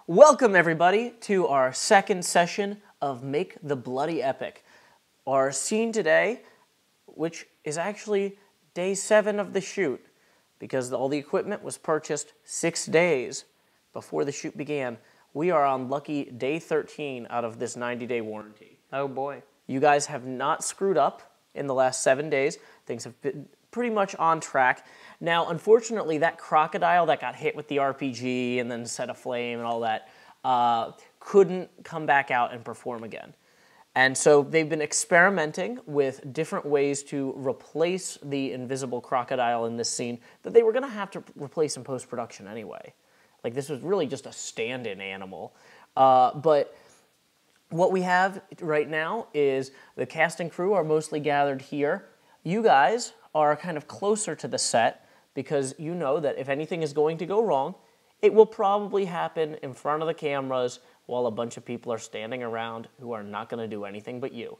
Welcome, everybody, to our second session of Make the Bloody Epic. Our scene today, which is actually day 7 of the shoot, because all the equipment was purchased 6 days before the shoot began. We are on lucky day 13 out of this 90-day warranty. Oh boy. You guys have not screwed up in the last 7 days. Things have been pretty much on track. Now, unfortunately, that crocodile that got hit with the RPG and then set aflame and all that couldn't come back out and perform again. And so they've been experimenting with different ways to replace the invisible crocodile in this scene that they were going to have to replace in post-production anyway. Like, this was really just a stand-in animal. But what we have right now is the cast and crew are mostly gathered here. You guys are kind of closer to the set because you know that if anything is going to go wrong, it will probably happen in front of the cameras while a bunch of people are standing around who are not going to do anything but you.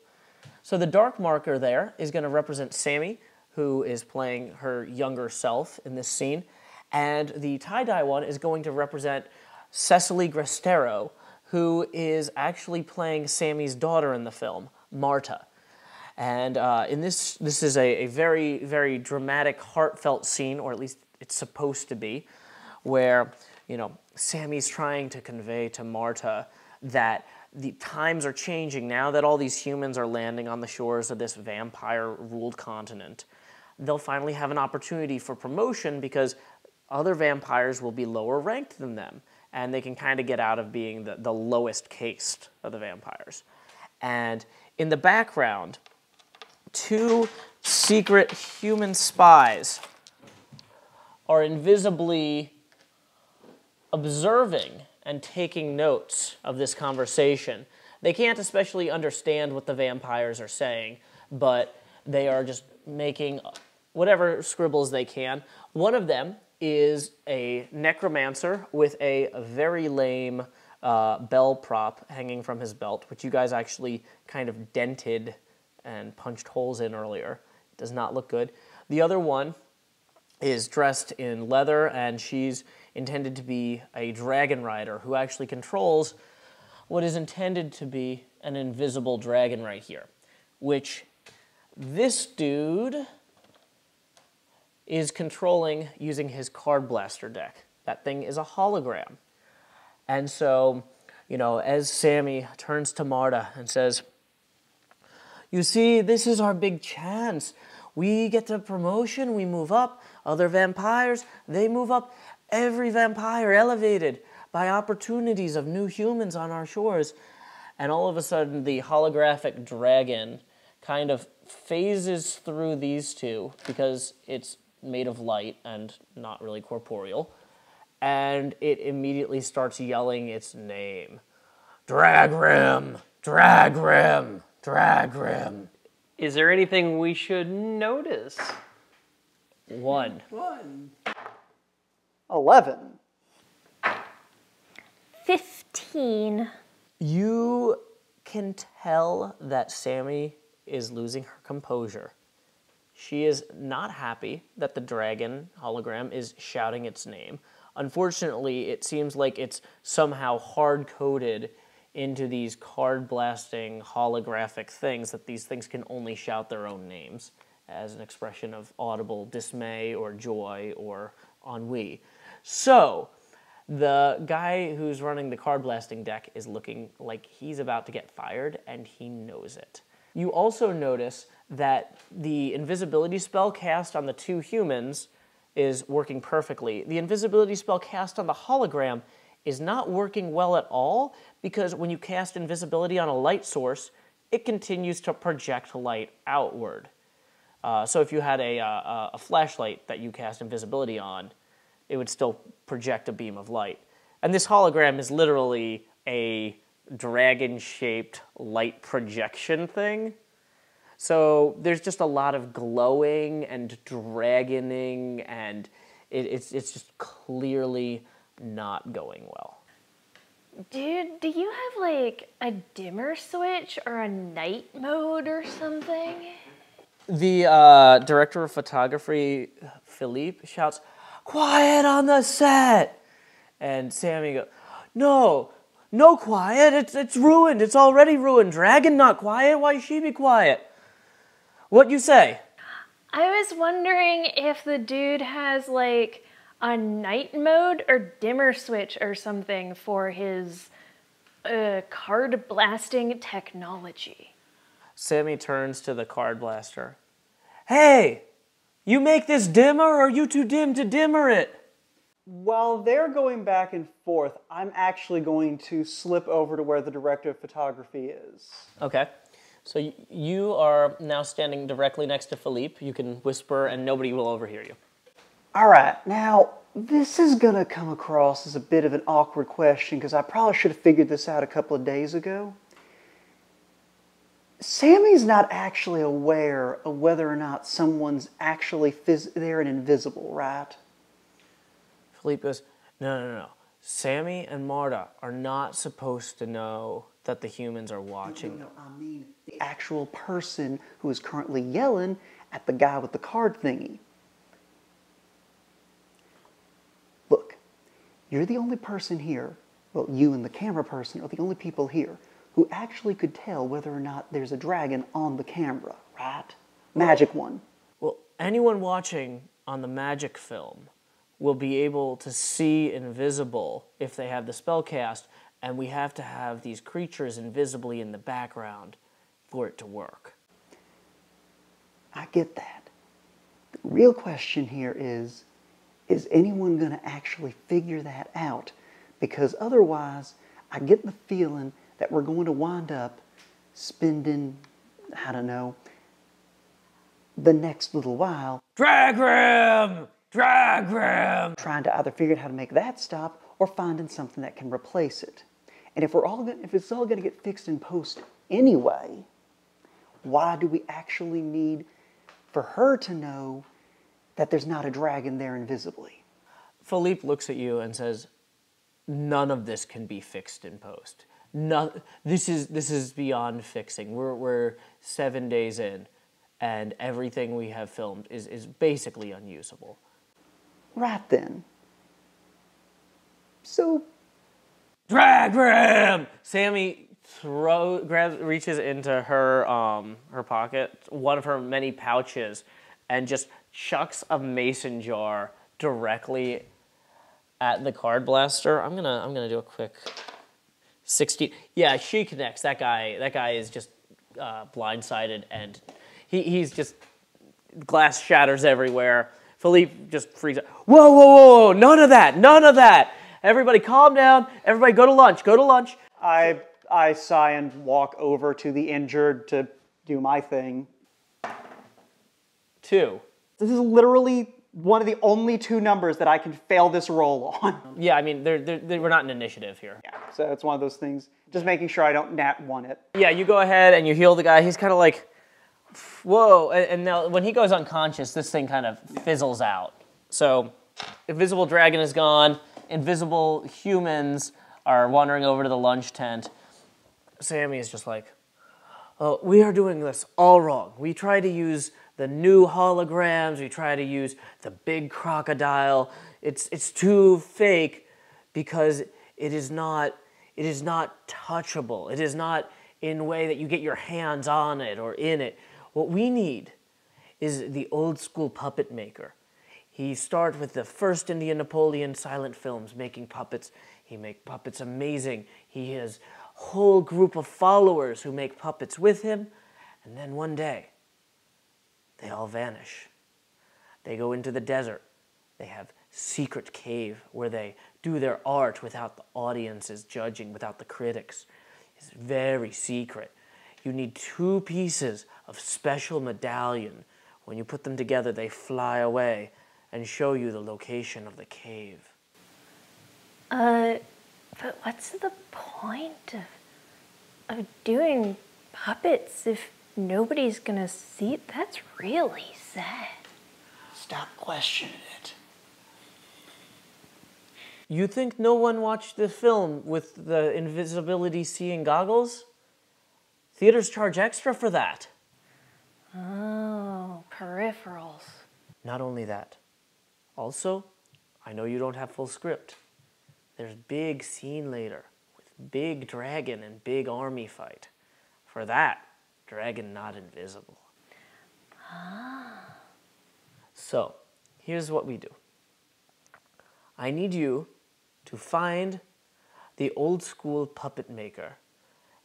So the dark marker there is going to represent Sammy, who is playing her younger self in this scene, and the tie-dye one is going to represent Cecily Grestero, who is actually playing Sammy's daughter in the film, Marta. And in this is a very, very dramatic, heartfelt scene, or at least it's supposed to be, where, you know, Sammy's trying to convey to Marta that the times are changing now that all these humans are landing on the shores of this vampire-ruled continent. They'll finally have an opportunity for promotion because other vampires will be lower ranked than them, and they can kind of get out of being the lowest caste of the vampires. And in the background, 2 secret human spies are invisibly observing and taking notes of this conversation. They can't especially understand what the vampires are saying, but they are just making whatever scribbles they can. One of them is a necromancer with a very lame bell prop hanging from his belt, which you guys actually kind of dented and punched holes in earlier. It does not look good. The other one is dressed in leather, and she's intended to be a dragon rider who actually controls what is intended to be an invisible dragon right here, which this dude is controlling using his card blaster deck. That thing is a hologram. And so, you know, as Sammy turns to Marta and says, "You see, this is our big chance. We get the promotion, we move up. Other vampires, they move up. Every vampire elevated by opportunities of new humans on our shores." And all of a sudden, the holographic dragon kind of phases through these two because it's made of light and not really corporeal. And it immediately starts yelling its name. Dragrim! Dragrim! Dragrim! Is there anything we should notice? 1. 11. 15. You can tell that Sammy is losing her composure. She is not happy that the dragon hologram is shouting its name. Unfortunately, it seems like it's somehow hard-coded into these card-blasting holographic things that these things can only shout their own names as an expression of audible dismay or joy or ennui. So, the guy who's running the card-blasting deck is looking like he's about to get fired, and he knows it. You also notice that the invisibility spell cast on the 2 humans is working perfectly. The invisibility spell cast on the hologram is not working well at all because when you cast invisibility on a light source, it continues to project light outward. So if you had a flashlight that you cast invisibility on, it would still project a beam of light. And this hologram is literally a dragon-shaped light projection thing. So there's just a lot of glowing and dragoning, and it's just clearly not going well. Dude, do you have like a dimmer switch or a night mode or something? The director of photography, Philippe, shouts, "Quiet on the set!" And Sammy goes, No, no quiet, it's ruined, it's already ruined. Dragon not quiet, why she be quiet? What you say? I was wondering if the dude has like a night mode or dimmer switch or something for his card blasting technology. Sammy turns to the card blaster. Hey, you make this dimmer or are you too dim to dimmer it? While they're going back and forth, I'm actually going to slip over to where the director of photography is. Okay. So you are now standing directly next to Philippe. You can whisper and nobody will overhear you. All right, now this is going to come across as a bit of an awkward question because I probably should have figured this out a couple of days ago. Sammy's not actually aware of whether or not someone's actually there and invisible, right? Philippe goes, no. Sammy and Marta are not supposed to know that the humans are watching. No, I mean the actual person who is currently yelling at the guy with the card thingy. Look, you're the only person here, well, you and the camera person are the only people here who actually could tell whether or not there's a dragon on the camera, right? Magic one. Well, anyone watching on the magic film will be able to see invisible if they have the spell cast, and we have to have these creatures invisibly in the background for it to work. I get that. The real question here is anyone going to actually figure that out? Because otherwise, I get the feeling that we're going to wind up spending, I don't know, the next little while Drag ram! Drag ram! trying to either figure out how to make that stop or finding something that can replace it. And if it's all going to get fixed in post anyway, why do we actually need for her to know that there's not a dragon there invisibly? Philippe looks at you and says, none of this can be fixed in post. No, this is beyond fixing. We're 7 days in, and everything we have filmed is basically unusable. Right then. So, Drag ram! Sammy reaches into her pocket, one of her many pouches, and just chucks a mason jar directly at the card blaster. I'm gonna do a quick 16. Yeah, she connects. That guy is just blindsided, and he's just glass shatters everywhere. Philippe just freaks out. Whoa! None of that! Everybody calm down. Everybody go to lunch. I sigh and walk over to the injured to do my thing. 2. This is literally one of the only 2 numbers that I can fail this roll on. Yeah, I mean, we're not in initiative here. Yeah, so it's one of those things. Just making sure I don't nat 1 it. Yeah, you go ahead and you heal the guy. He's kind of like, whoa. And now when he goes unconscious, this thing kind of fizzles out. So, invisible dragon is gone. Invisible humans are wandering over to the lunch tent. Sammy is just like, oh, we are doing this all wrong. We try to use the new holograms. We try to use the big crocodile. It's too fake because it is not touchable. It is not in a way that you get your hands on it or in it. What we need is the old school puppet maker. He started with the first Indian Napoleon silent films making puppets. He make puppets amazing. He has a whole group of followers who make puppets with him. And then one day, they all vanish. They go into the desert. They have secret cave where they do their art without the audiences judging, without the critics. It's very secret. You need 2 pieces of special medallion. When you put them together, they fly away and show you the location of the cave. But what's the point of doing puppets if nobody's gonna see it? That's really sad. Stop questioning it. You think no one watched the film with the invisibility seeing goggles? Theaters charge extra for that. Oh, peripherals. Not only that. Also, I know you don't have full script. there's big scene later with big dragon and big army fight. For that, dragon not invisible. So, here's what we do. I need you to find the old school puppet maker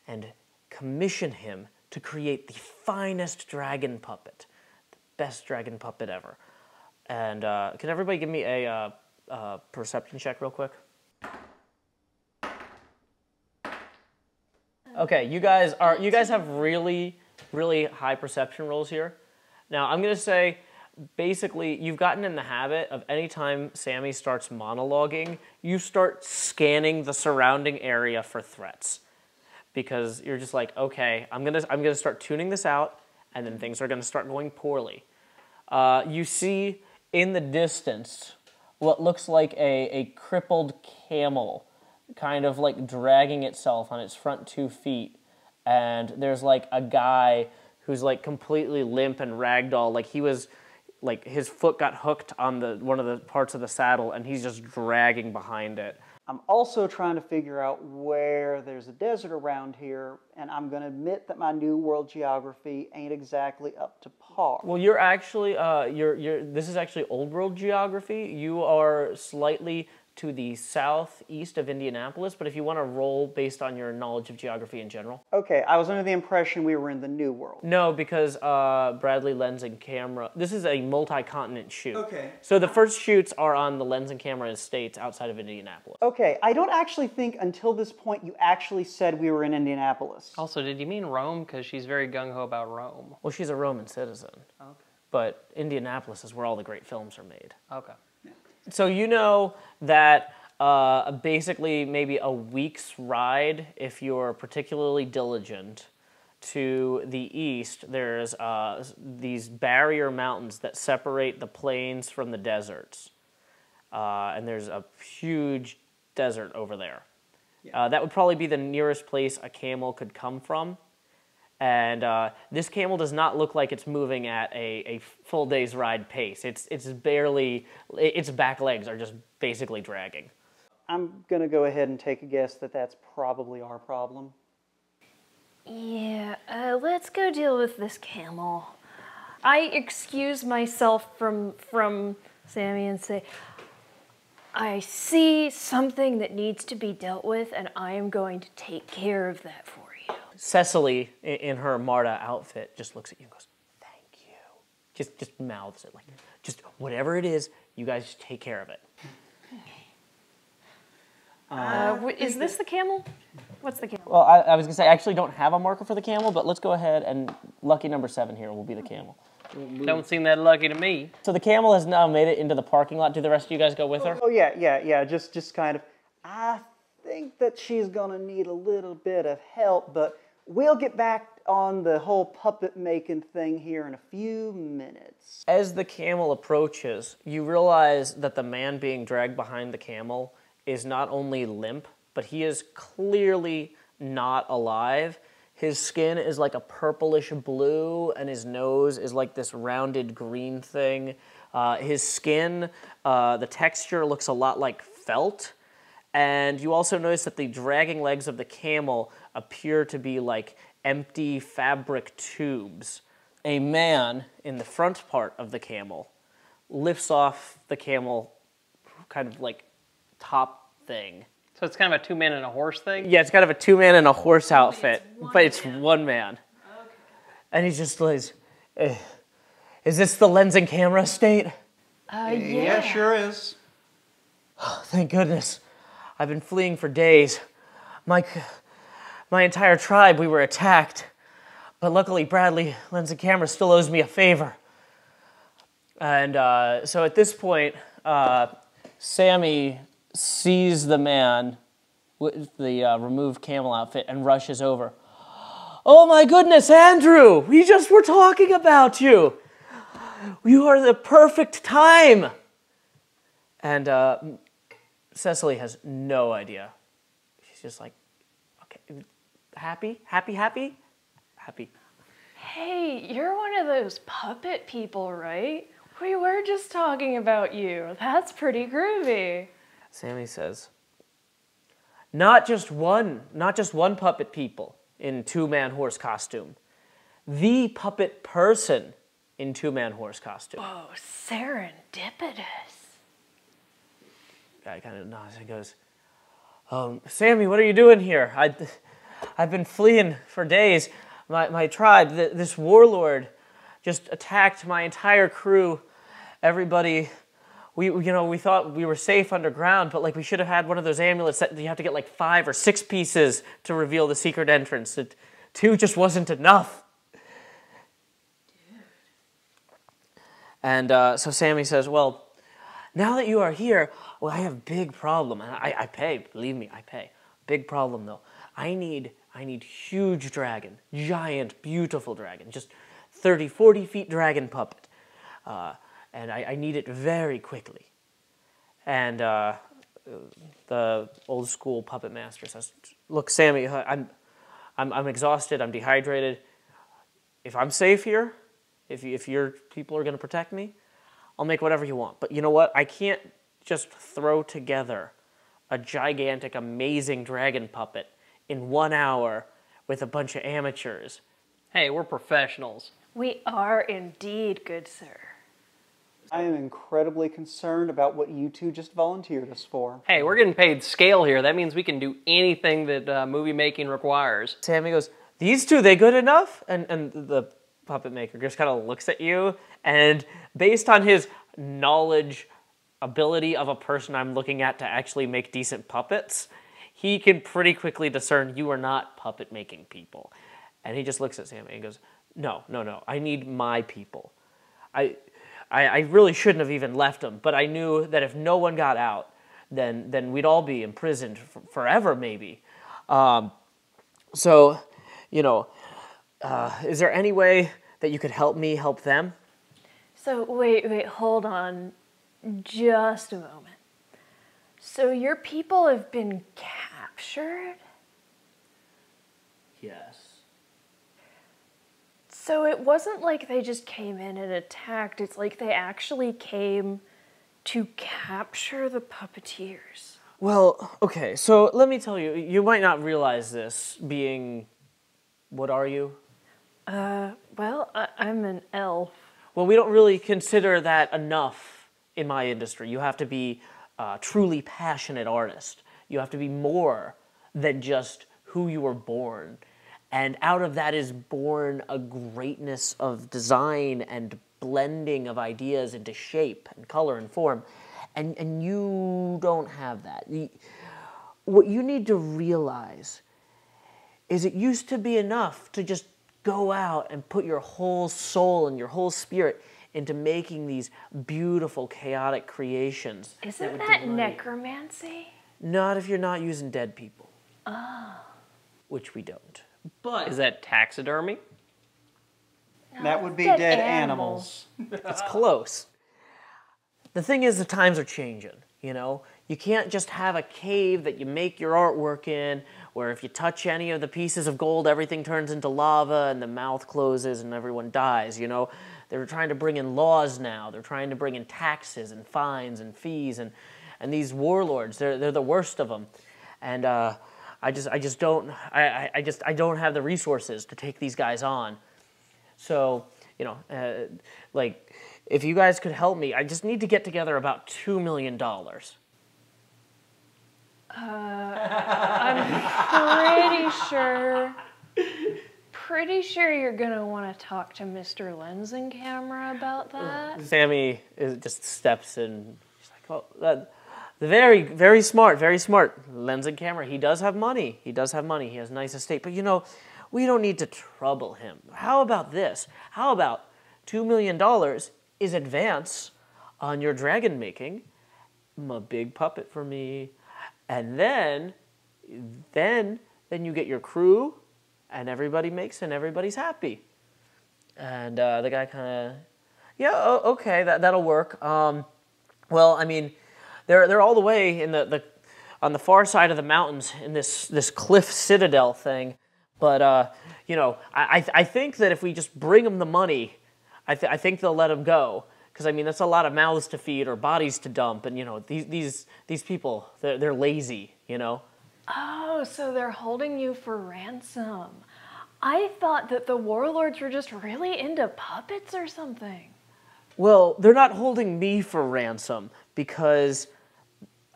and commission him to create the finest dragon puppet, the best dragon puppet ever. And can everybody give me a perception check real quick? Okay, you guys have really, really high perception rolls here. Now I'm gonna say, basically, you've gotten in the habit of anytime Sammy starts monologuing, you start scanning the surrounding area for threats, because you're just like, okay, I'm gonna start tuning this out, and then things are gonna start going poorly. You see in the distance what looks like a crippled camel, kind of like dragging itself on its front 2 feet, and there's like a guy who's like completely limp and ragdoll, like he was, like his foot got hooked on one of the parts of the saddle, and he's just dragging behind it. I'm also trying to figure out where there's a desert around here, and I'm going to admit that my New World geography ain't exactly up to par. Well, you're actually, this is actually Old World geography. You are slightly to the southeast of Indianapolis, but if you want to roll based on your knowledge of geography in general. Okay, I was under the impression we were in the New World. No, because Bradley Lens and Camera, this is a multi-continent shoot. Okay. So the first shoots are on the Lens and Camera estates outside of Indianapolis. Okay, I don't actually think until this point you actually said we were in Indianapolis. Also, did you mean Rome? Because she's very gung-ho about Rome. Well, she's a Roman citizen. Okay. But Indianapolis is where all the great films are made. Okay. So you know that basically maybe a week's ride, if you're particularly diligent, to the east, there's these barrier mountains that separate the plains from the deserts. And there's a huge desert over there. Yeah. That would probably be the nearest place a camel could come from. And this camel does not look like it's moving at a full day's ride pace. It's barely, its back legs are just basically dragging. I'm going to go ahead and take a guess that that's probably our problem. Yeah, let's go deal with this camel. I excuse myself from Sammy and say, I see something that needs to be dealt with, and I am going to take care of that for you. Cecily, in her Marta outfit, just looks at you and goes, thank you. Just mouths it, like, just whatever it is, you guys just take care of it. Is this the camel? What's the camel? Well, I was going to say, I actually don't have a marker for the camel, but let's go ahead and lucky number 7 here will be the camel. Don't seem that lucky to me. So the camel has now made it into the parking lot. Do the rest of you guys go with her? Oh, yeah, just kind of, I think that she's gonna need a little bit of help, but we'll get back on the whole puppet making thing here in a few minutes. As the camel approaches, you realize that the man being dragged behind the camel is not only limp, but he is clearly not alive. His skin is like a purplish blue, and his nose is like this rounded green thing. His skin, the texture looks a lot like felt. And you also notice that the dragging legs of the camel appear to be like empty fabric tubes. A man in the front part of the camel lifts off the camel kind of like top thing. So it's kind of a 2-man and a horse thing? Yeah, it's kind of a 2-man and a horse outfit, but it's one man. Okay. And he just like, is this the Lens and Camera estate? Yeah, sure is. Oh, thank goodness. I've been fleeing for days. My entire tribe, we were attacked. But luckily, Bradley, Lens and Camera, still owes me a favor. And so at this point, Sammy sees the man with the removed camel outfit and rushes over. Oh my goodness, Andrew! We just were talking about you! You are the perfect time! And Cecily has no idea. She's just like, okay, happy? Hey, you're one of those puppet people, right? We were just talking about you. That's pretty groovy. Sammy says, not just one puppet people in two-man horse costume. The puppet person in two-man horse costume. Oh, serendipitous. Guy kind of nods and goes, Sammy, what are you doing here? I've been fleeing for days. My tribe, this warlord, just attacked my entire crew. Everybody, we thought we were safe underground, but like we should have had one of those amulets that you have to get like 5 or 6 pieces to reveal the secret entrance. 2 just wasn't enough. And so Sammy says, well, now that you are here, well, I have a big problem. And I pay, believe me, I pay. Big problem though. I need huge dragon, giant, beautiful dragon, just 30, 40 feet dragon puppet. And I need it very quickly. And the old school puppet master says, look, Sammy, I'm exhausted, I'm dehydrated. If I'm safe here, if your people are going to protect me, I'll make whatever you want. But you know what? I can't just throw together a gigantic, amazing dragon puppet in 1 hour with a bunch of amateurs. Hey, we're professionals. We are indeed, good sir. I am incredibly concerned about what you two just volunteered us for. Hey, we're getting paid scale here. That means we can do anything that movie making requires. Sammy goes, these two, they good enough? And the puppet maker just kind of looks at you, and based on his knowledge, ability of a person I'm looking at to actually make decent puppets, he can pretty quickly discern you are not puppet making people. And he just looks at Sammy and goes, no, I need my people. I really shouldn't have even left them, but I knew that if no one got out, then we'd all be imprisoned forever, maybe. So, is there any way that you could help me help them? So, wait, hold on just a moment. So your people have been captured? Yes. So it wasn't like they just came in and attacked. It's like they actually came to capture the puppeteers. Well, okay, so let me tell you, you might not realize this, being, what are you? Well, I'm an elf. Well, we don't really consider that enough in my industry. You have to be a truly passionate artist. You have to be more than just who you were born. And out of that is born a greatness of design and blending of ideas into shape and color and form. And you don't have that. What you need to realize is it used to be enough to just go out and put your whole soul and your whole spirit into making these beautiful, chaotic creations. Isn't that necromancy? Not if you're not using dead people. Oh. Which we don't. But Is that taxidermy? That would be Dead dead animals. animals. it's close. The thing is, the times are changing, You can't just have a cave that you make your artwork in, where if you touch any of the pieces of gold, everything turns into lava and the mouth closes and everyone dies, They're trying to bring in laws now. They're trying to bring in taxes and fines and fees, and these warlords, they're the worst of them. And I don't have the resources to take these guys on. So, if you guys could help me, I just need to get together about $2 million. I'm pretty sure you're gonna want to talk to Mr. Lens and Camera about that. Sammy just steps in. She's like, "Oh, very, very smart, very smart. Lens and Camera. He does have money. He has a nice estate. But we don't need to trouble him. How about this? How about $2 million is advance on your dragon making, a big puppet for me, and then you get your crew, and everybody makes and everybody's happy." And the guy kind of, okay, that'll work. Well, I mean, they're all the way in on the far side of the mountains in this cliff citadel thing. But I think that if we just bring them the money, I think they'll let them go. Because I mean, that's a lot of mouths to feed or bodies to dump, and these people, they're lazy, Oh, so they're holding you for ransom. I thought that the warlords were just really into puppets or something. Well, they're not holding me for ransom because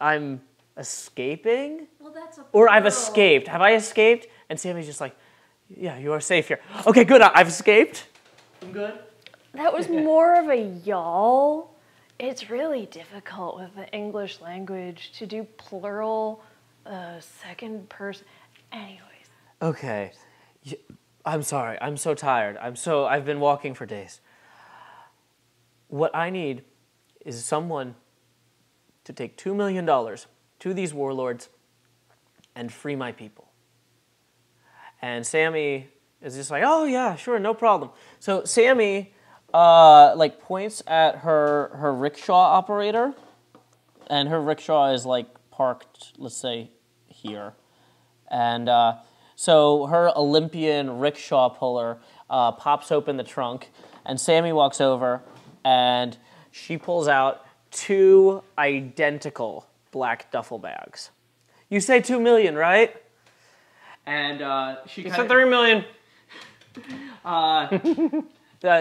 I'm escaping? Well, that's a Or I've escaped. Have I escaped? And Sammy's just like, yeah, you are safe here. Okay, good, I've escaped. I'm good. That was more of a y'all. It's really difficult with the English language to do plural, second person. Anyways. Okay. I'm sorry. I'm so tired. I've been walking for days. What I need is someone to take $2 million to these warlords and free my people. And Sammy is just like, oh yeah, sure, no problem. So Sammy like points at her rickshaw operator, and her rickshaw is like parked, let's say, here. And so her Olympian rickshaw puller pops open the trunk, and Sammy walks over, and she pulls out 2 identical black duffel bags. You say 2 million, right? And she said 3 million.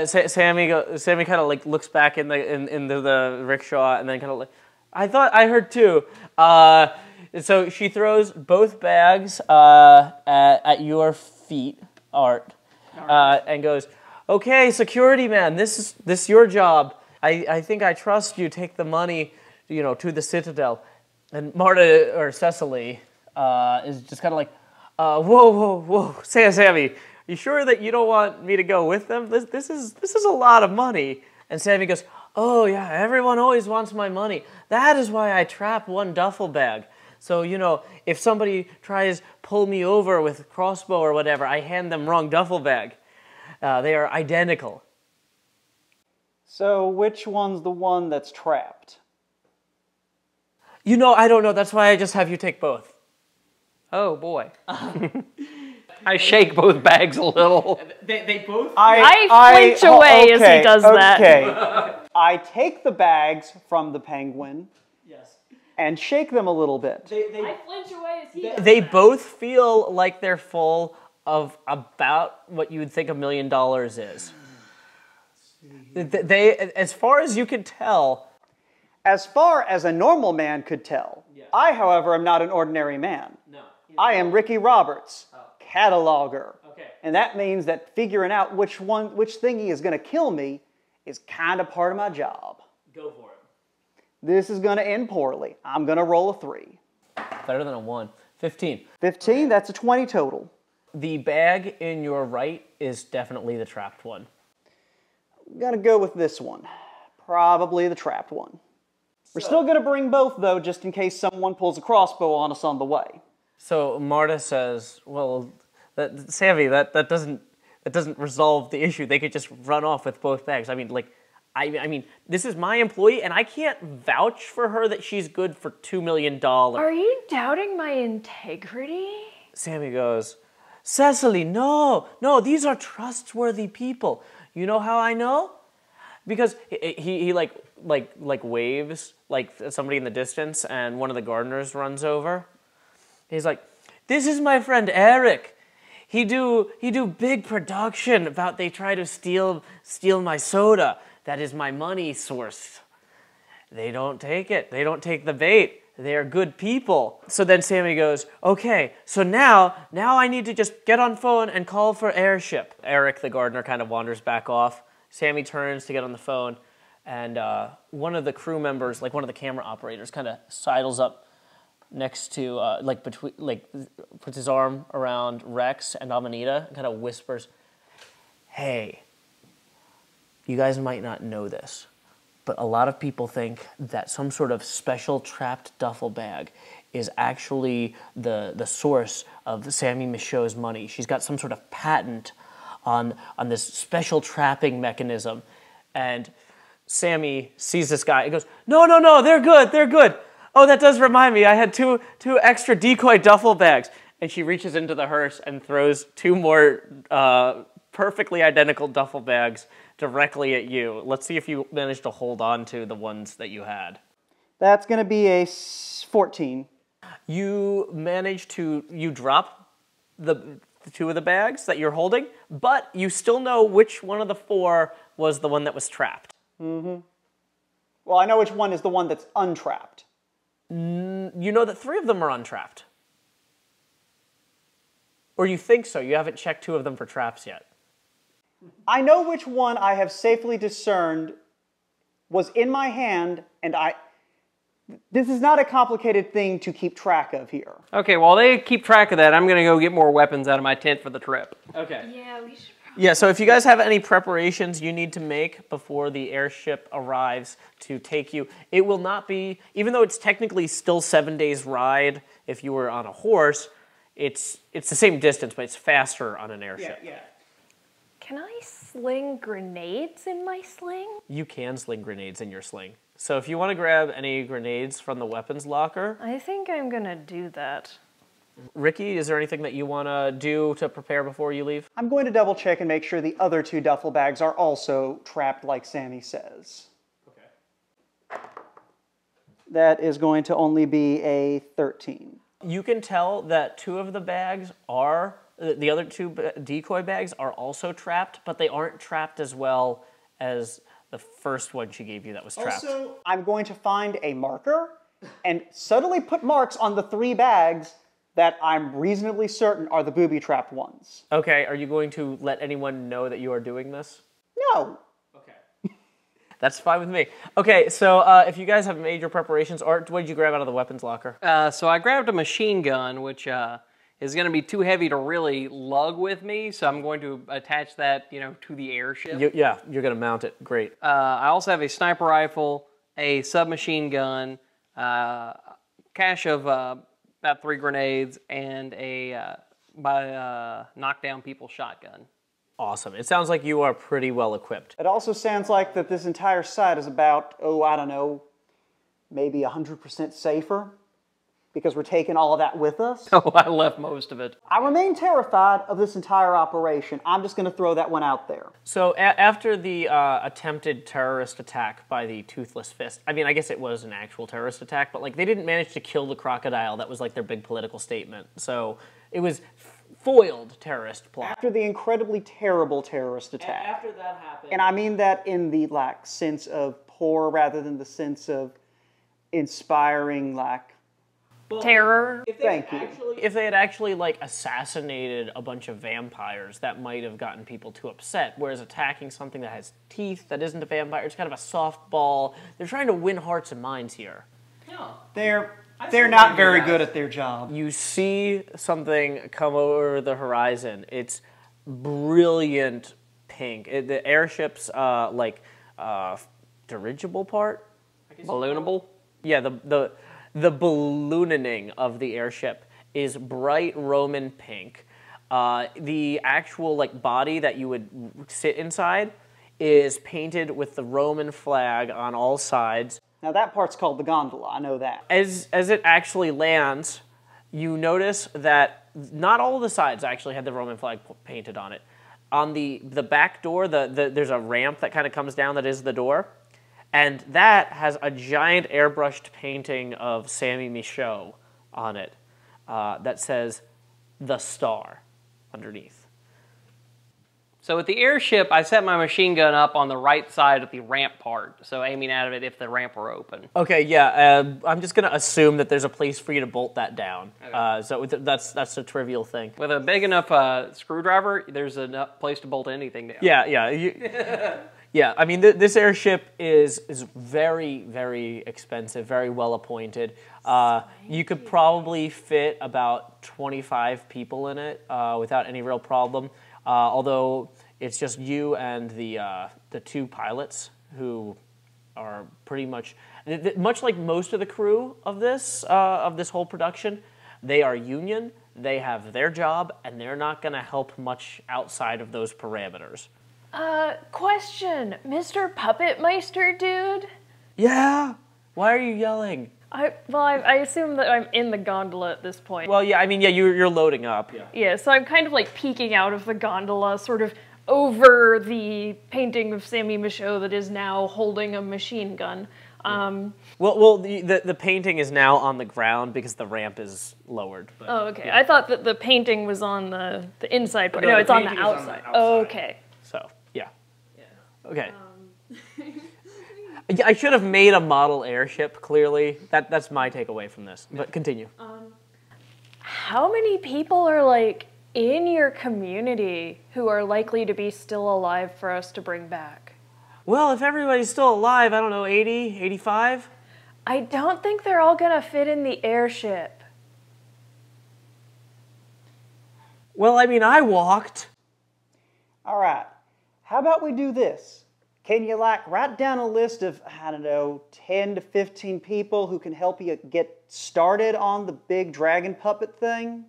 Sammy kind of like looks back into the rickshaw and then kind of like, I thought I heard 2. So she throws both bags at your feet, Art, and goes, "Okay, security man, this is your job. I think I trust you. Take the money, to the Citadel." And Marta or Cecily is just kind of like, whoa, Sammy, you sure that you don't want me to go with them? This is a lot of money. And Sammy goes, oh yeah, everyone always wants my money. That is why I trap 1 duffel bag. So, if somebody tries pull me over with a crossbow or whatever, I hand them wrong duffel bag. They are identical. So which one's the one that's trapped? I don't know. That's why I just have you take both. Oh boy. I shake both bags a little. They both... I flinch away as he does that. Okay. I take the bags from the penguin. Yes. And shake them a little bit. I flinch away as he does They that. both feel like they're full of about what you would think $1 million is. They, as far as you can tell... As far as a normal man could tell, Yes. I, however, am not an ordinary man. No. I am Ricky Roberts, cataloger. Okay. And that means that figuring out which thingy is going to kill me is kind of part of my job. Go for it. This is going to end poorly. I'm going to roll a 3. Better than a 1. 15. 15, that's a 20 total. The bag in your right is definitely the trapped one. I'm going to go with this one. Probably the trapped one. We're still going to bring both, though, just in case someone pulls a crossbow on us on the way. So Marta says, well, Sammy, that doesn't resolve the issue. They could just run off with both bags. I mean, this is my employee, and I can't vouch for her that she's good for $2 million. Are you doubting my integrity? Sammy goes, Cecily, no, these are trustworthy people. You know how I know? Because he like waves like somebody in the distance, and one of the gardeners runs over. He's like, this is my friend Eric. He do big production about they try to steal my soda. That is my money source. They don't take it. They don't take the bait. They are good people. So then Sammy goes, okay, so now I need to just get on phone and call for airship. Eric, the gardener, kind of wanders back off. Sammy turns to get on the phone, and one of the crew members, like one of the camera operators, kind of sidles up next to, puts his arm around Rex and Amanita and kind of whispers, hey, you guys might not know this, but a lot of people think that some sort of special trapped duffel bag is actually the source of Sammy Michaud's money. She's got some sort of patent on this special trapping mechanism. And Sammy sees this guy and goes, no, they're good. Oh, that does remind me, I had two extra decoy duffel bags. And she reaches into the hearse and throws 2 more perfectly identical duffel bags directly at you. Let's see if you manage to hold on to the ones that you had. That's going to be a 14. You manage to, you drop the 2 of the bags that you're holding, but you still know which one of the 4 was the one that was trapped. Mm-hmm. Well, I know which one is the one that's untrapped. You know that 3 of them are untrapped. Or you think so. You haven't checked 2 of them for traps yet. I know which one I have safely discerned was in my hand, and this is not a complicated thing to keep track of here. Okay, while they keep track of that, I'm going to go get more weapons out of my tent for the trip. Okay. Yeah, we should. Yeah, so if you guys have any preparations you need to make before the airship arrives to take you, it will not be, even though it's technically still 7 days ride if you were on a horse, it's the same distance, but it's faster on an airship. Yeah. Can I sling grenades in my sling? You can sling grenades in your sling. So if you want to grab any grenades from the weapons locker. I think I'm gonna do that. Ricky, is there anything that you want to do to prepare before you leave? I'm going to double check and make sure the other 2 duffel bags are also trapped like Sammy says. Okay. That is going to only be a 13. You can tell that 2 of the bags are, the other 2 decoy bags are also trapped, but they aren't trapped as well as the first one she gave you that was trapped. Also, I'm going to find a marker and subtly put marks on the 3 bags that I'm reasonably certain are the booby-trapped ones. Okay, are you going to let anyone know that you are doing this? No. Okay. That's fine with me. Okay, so if you guys have made your preparations, Art, what did you grab out of the weapons locker? So I grabbed a machine gun, which is going to be too heavy to really lug with me, so I'm going to attach that, to the airship. Yeah, you're going to mount it. Great. I also have a sniper rifle, a submachine gun, cache of about 3 grenades, and a knockdown people shotgun. Awesome. It sounds like you are pretty well equipped. It also sounds like that this entire site is about, I don't know, maybe 100% safer, because we're taking all of that with us. Oh, I left most of it. I remain terrified of this entire operation. I'm just going to throw that one out there. So after the attempted terrorist attack by the Toothless Fist, I mean, I guess it was an actual terrorist attack, but like they didn't manage to kill the crocodile. That was like their big political statement. So it was foiled terrorist plot. After the incredibly terrible terrorist attack. After that happened. And I mean that in the sense of poor rather than the sense of inspiring Terror. Thank you. If they had actually like assassinated a bunch of vampires, that might have gotten people too upset. Whereas attacking something that has teeth, that isn't a vampire, it's kind of a softball. They're trying to win hearts and minds here. They're not very good at their job. You see something come over the horizon. It's brilliant pink. The airship's dirigible part? Balloonable? Yeah, the ballooning of the airship is bright Roman pink. The actual body that you would sit inside is painted with the Roman flag on all sides. Now that part's called the gondola, I know that. As it actually lands, you notice that not all of the sides actually had the Roman flag painted on it. On the back door, there's a ramp that kind of comes down that is the door. And that has a giant airbrushed painting of Sammy Michaud on it that says, "The Star," underneath. So with the airship, I set my machine gun up on the right side of the ramp part, so aiming out of it if the ramp were open. Okay, yeah, I'm just going to assume that there's a place for you to bolt that down. Okay. So that's a trivial thing. With a big enough screwdriver, there's enough place to bolt anything down. Yeah. Yeah, I mean, this airship is very, very expensive, very well appointed. You could probably fit about 25 people in it without any real problem, although it's just you and the 2 pilots who are pretty much like most of the crew of this whole production. They are union, they have their job, and they're not going to help much outside of those parameters. Question, Mr. Puppet Meister dude? Yeah? Why are you yelling? I assume that I'm in the gondola at this point. Well, yeah, I mean, yeah, you're loading up. Yeah, so I'm kind of peeking out of the gondola, sort of over the painting of Sammy Michaud that is now holding a machine gun. Well, the painting is now on the ground because the ramp is lowered. But, Oh, okay. Yeah. I thought that the painting was on the inside part. No, No, the it's on the painting is on the outside. outside. Oh, okay. So, yeah. Okay. I should have made a model airship, clearly. That's my takeaway from this. But continue. How many people are, like, in your community who are likely to be still alive for us to bring back? Well, if everybody's still alive, I don't know, 80, 85? I don't think they're all gonna fit in the airship. Well, I mean, I walked. All right. How about we do this? Can you, like, write down a list of, I don't know, 10 to 15 people who can help you get started on the big dragon puppet thing?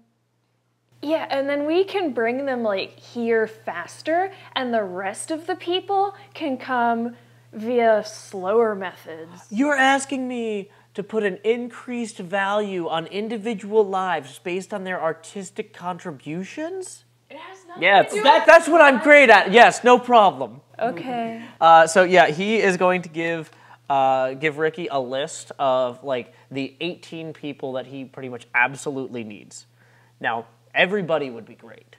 Yeah, and then we can bring them, like, here faster, and the rest of the people can come via slower methods. You're asking me to put an increased value on individual lives based on their artistic contributions? It has nothing Yeah, to do That's what I'm great at. Yes, no problem. Okay. So yeah, he is going to give Ricky a list of like the 18 people that he pretty much absolutely needs. Now, everybody would be great.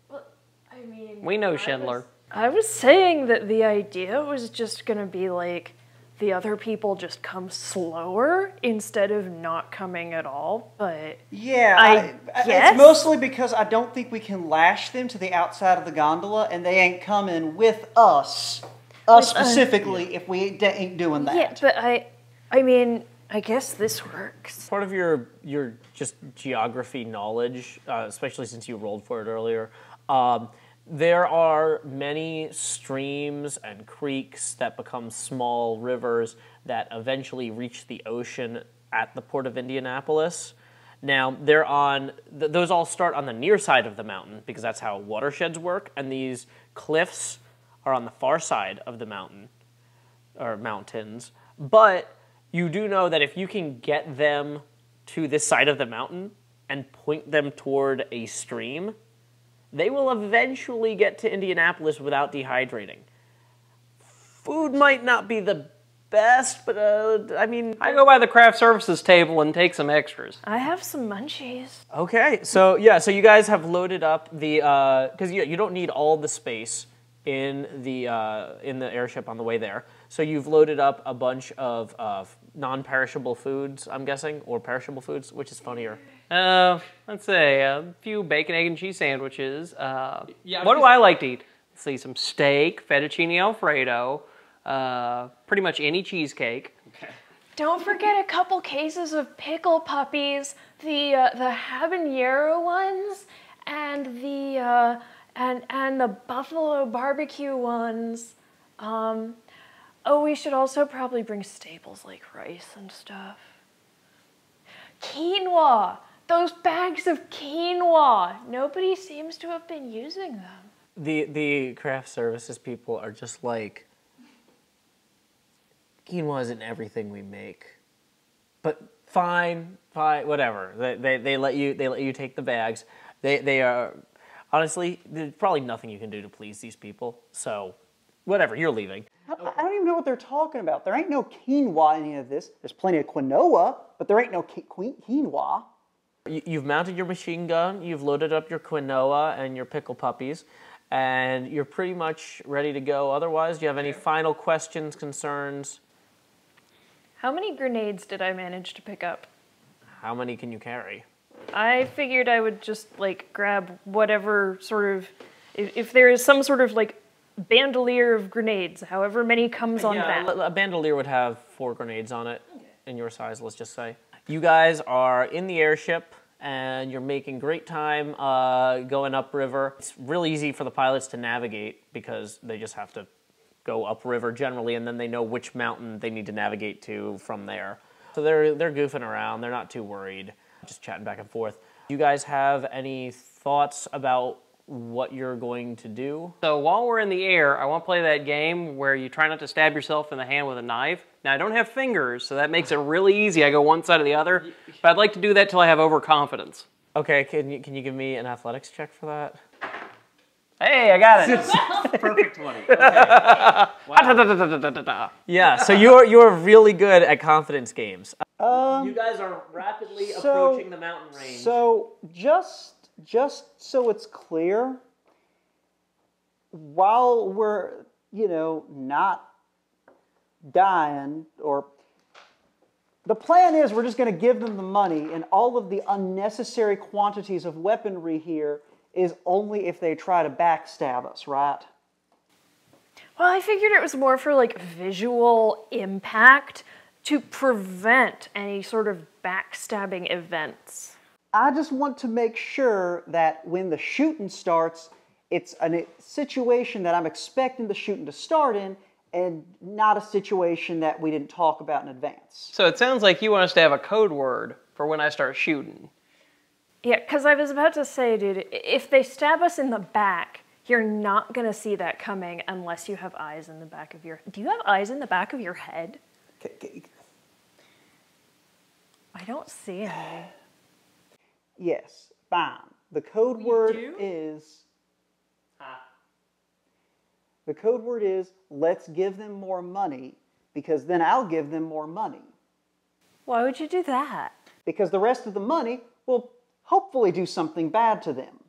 Well, I mean... We know Schindler. I was saying that the idea was just gonna be like, the other people just come slower instead of not coming at all, but... Yeah, I guess? It's mostly because I don't think we can lash them to the outside of the gondola, and they ain't coming with us. Us specifically, if we ain't doing that. Yeah, but I mean, I guess this works. Part of your just geography knowledge, especially since you rolled for it earlier, there are many streams and creeks that become small rivers that eventually reach the ocean at the port of Indianapolis. Now, they're on, those all start on the near side of the mountain because that's how watersheds work, and these cliffs are on the far side of the mountain, or mountains. But you do know that if you can get them to this side of the mountain and point them toward a stream, they will eventually get to Indianapolis without dehydrating. Food might not be the best, but I mean... I go by the craft services table and take some extras. I have some munchies. Okay, so yeah, so you guys have loaded up the... Because you don't need all the space in the airship on the way there. So you've loaded up a bunch of non-perishable foods, I'm guessing, or perishable foods, which is funnier. Let's say a few bacon, egg, and cheese sandwiches. What do I like to eat? Let's see, some steak, fettuccine Alfredo, pretty much any cheesecake. Okay. Don't forget a couple cases of pickle puppies, the habanero ones, and the buffalo barbecue ones. Oh, we should also probably bring staples like rice and stuff. Quinoa! Those bags of quinoa! Nobody seems to have been using them. The craft services people are just like, quinoa isn't everything we make, but fine, whatever. They let you take the bags. They are, honestly, there's probably nothing you can do to please these people. So, whatever, you're leaving. I don't even know what they're talking about. There ain't no quinoa in any of this. There's plenty of quinoa, but there ain't no quinoa. You've mounted your machine gun, you've loaded up your quinoa and your pickle puppies, and you're pretty much ready to go. Otherwise, do you have any final questions, concerns? How many grenades did I manage to pick up? How many can you carry? I figured I would just, like, grab whatever sort of... If there is some sort of, like, bandolier of grenades, however many comes on that. A bandolier would have 4 grenades on it, in your size, let's just say. You guys are in the airship, and you're making great time going upriver. It's really easy for the pilots to navigate because they just have to go upriver generally, and then they know which mountain they need to navigate to from there. So they're goofing around. They're not too worried, just chatting back and forth. You guys have any thoughts about what you're going to do? So while we're in the air, I want to play that game where you try not to stab yourself in the hand with a knife. Now, I don't have fingers, so that makes it really easy. I go one side or the other, but I'd like to do that till I have overconfidence. Okay, can you give me an athletics check for that? Hey, I got it. Perfect 20. Okay. Wow. Yeah, so you're really good at confidence games. You guys are rapidly approaching the mountain range. So just so it's clear, while we're, not dying, or the plan is we're just going to give them the money, and all of the unnecessary quantities of weaponry here is only if they try to backstab us, right? Well, I figured it was more for like visual impact to prevent any sort of backstabbing events. I just want to make sure that when the shooting starts, it's a situation that I'm expecting the shooting to start in, and not a situation that we didn't talk about in advance. So it sounds like you want us to have a code word for when I start shooting. Yeah, because I was about to say, dude, if they stab us in the back, you're not going to see that coming unless you have eyes in the back of your... Do you have eyes in the back of your head? I don't see any. Yes, fine. The code word is... The code word is, let's give them more money, because then I'll give them more money. Why would you do that? Because the rest of the money will hopefully do something bad to them.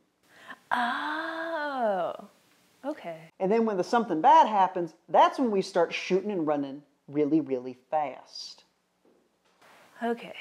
Oh, okay. And then when the something bad happens, that's when we start shooting and running really, really fast. Okay.